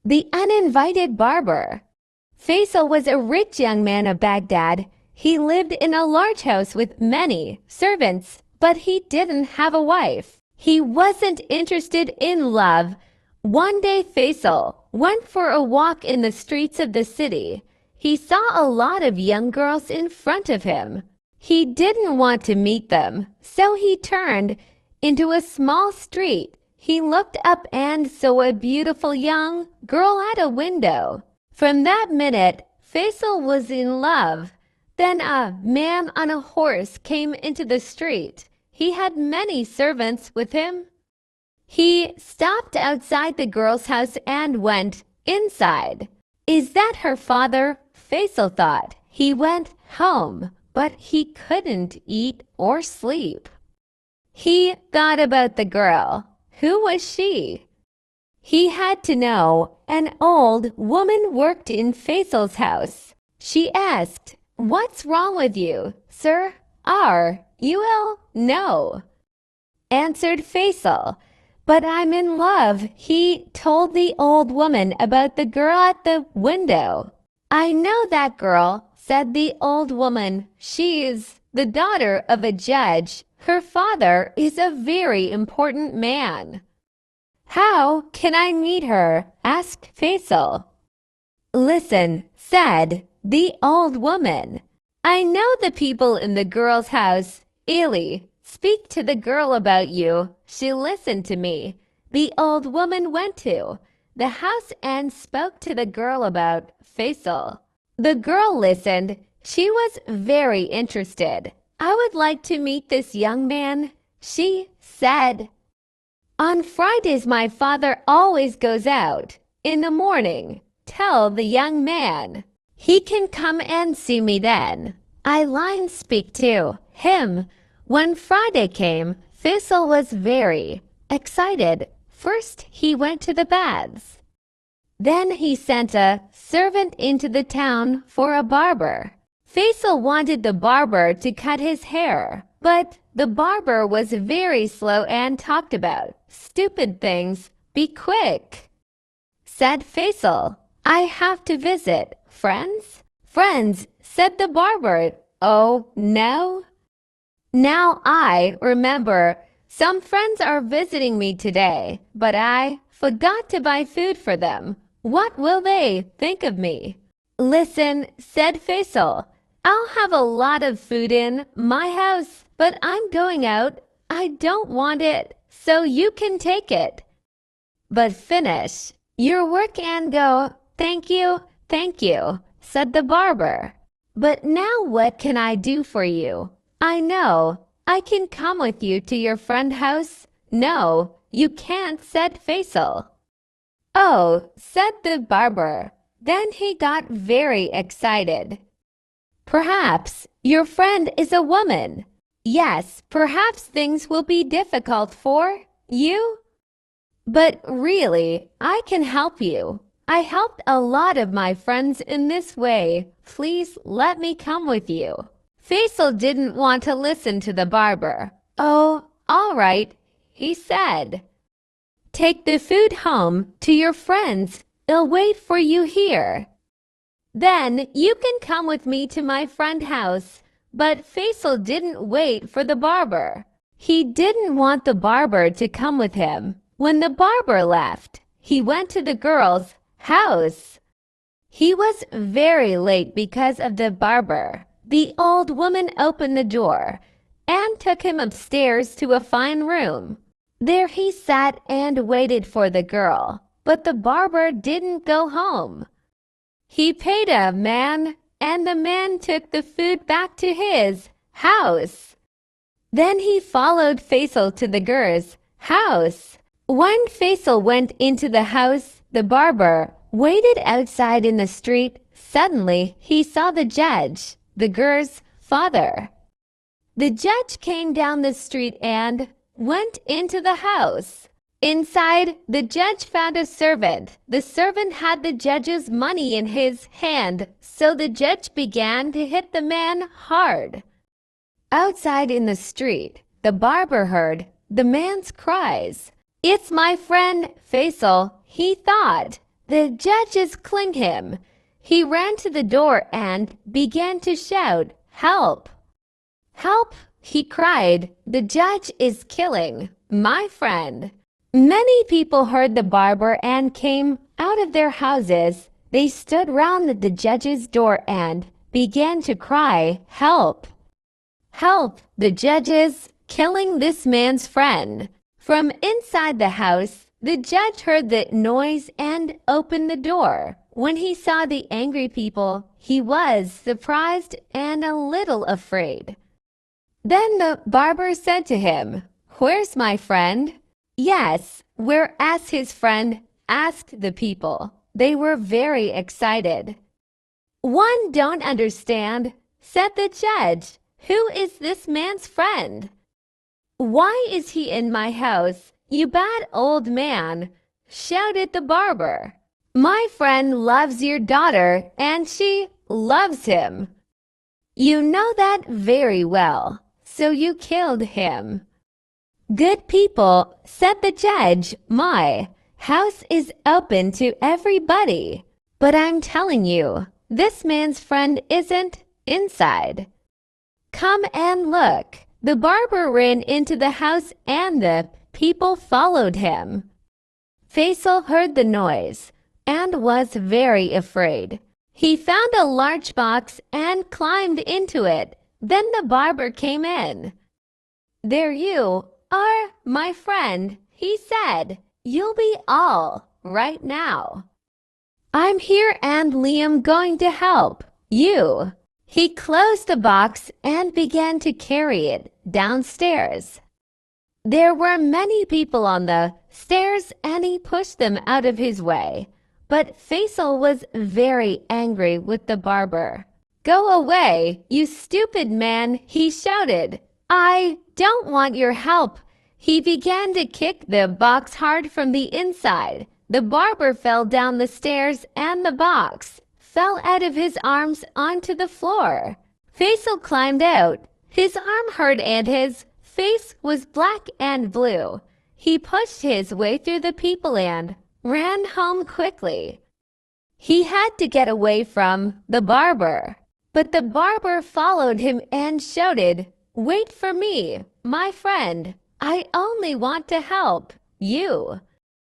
The Uninvited Barber. Faisal was a rich young man of Baghdad. He lived in a large house with many servants, but he didn't have a wife. He wasn't interested in love. One day Faisal went for a walk in the streets of the city. He saw a lot of young girls in front of him. He didn't want to meet them, so he turned into a small street. He looked up and saw a beautiful young girl at a window. From that minute, Faisal was in love. Then a man on a horse came into the street. He had many servants with him. He stopped outside the girl's house and went inside. Is that her father? Faisal thought. He went home, but he couldn't eat or sleep. He thought about the girl. Who was she? He had to know. An old woman worked in Faisal's house. She asked, "What's wrong with you, sir?" "Are you ill?" "No," answered Faisal. "But I'm in love." He told the old woman about the girl at the window. "I know that girl," said the old woman. "She's the daughter of a judge. Her father is a very important man." "How can I meet her?" asked Faisal. "Listen," said the old woman. "I know the people in the girl's house. Ili, speak to the girl about you." She listened to me. The old woman went to the house and spoke to the girl about Faisal. The girl listened. She was very interested. "I would like to meet this young man," she said. "On Fridays my father always goes out in the morning. Tell the young man he can come and see me then. I line speak to him." When Friday came, Faisal was very excited. First he went to the baths. Then he sent a servant into the town for a barber. Faisal wanted the barber to cut his hair, but the barber was very slow and talked about stupid things. "Be quick," said Faisal. "I have to visit friends." "Friends," said the barber. "Oh, no." "Now I remember. Some friends are visiting me today, but I forgot to buy food for them. What will they think of me?" "Listen," said Faisal. "I'll have a lot of food in my house, but I'm going out. I don't want it, so you can take it. But finish your work and go." Thank you," said the barber. "But now what can I do for you?" "I know. I can come with you to your friend's house." "No, you can't," said Faisal. "Oh," said the barber. Then he got very excited. "Perhaps your friend is a woman." "Yes, perhaps things will be difficult for you. But really, I can help you. I helped a lot of my friends in this way. Please let me come with you." Faisal didn't want to listen to the barber. "Oh, all right," he said. "Take the food home to your friends. They'll wait for you here. Then you can come with me to my friend's house." But Faisal didn't wait for the barber. He didn't want the barber to come with him. When the barber left, he went to the girl's house. He was very late because of the barber. The old woman opened the door and took him upstairs to a fine room. There he sat and waited for the girl, but the barber didn't go home. He paid a man, and the man took the food back to his house. Then he followed Faisal to the girl's house. When Faisal went into the house, the barber waited outside in the street. Suddenly, he saw the judge, the girl's father. The judge came down the street and went into the house. Inside, the judge found a servant. The servant had the judge's money in his hand, so the judge began to hit the man hard. Outside in the street, the barber heard the man's cries. "It's my friend Faisal," he thought. The judges clinged him. He ran to the door and began to shout, "Help! Help!" he cried. "The judge is killing my friend." Many people heard the barber and came out of their houses. They stood round the judge's door and began to cry, "Help! Help! The judge is killing this man's friend." From inside the house, the judge heard the noise and opened the door. When he saw the angry people, he was surprised and a little afraid. Then the barber said to him, "Where's my friend?" "Yes, where?" asked his friend, asked the people. They were very excited. "One don't understand," said the judge. "Who is this man's friend? Why is he in my house, you bad old man?" shouted the barber. "My friend loves your daughter and she loves him. You know that very well, so you killed him." "Good people," said the judge, "my house is open to everybody. But I'm telling you, this man's friend isn't inside. Come and look." The barber ran into the house and the people followed him. Faisal heard the noise and was very afraid. He found a large box and climbed into it. Then the barber came in. "There you are, my friend," he said. "You'll be all right now. I'm here and Liam going to help you." He closed the box and began to carry it downstairs. There were many people on the stairs and he pushed them out of his way. But Faisal was very angry with the barber. "Go away, you stupid man," he shouted. "I don't want your help." He began to kick the box hard from the inside. The barber fell down the stairs and the box fell out of his arms onto the floor. Faisal climbed out. His arm hurt and his face was black and blue. He pushed his way through the people and ran home quickly. He had to get away from the barber. But the barber followed him and shouted, "Wait for me, my friend. I only want to help you."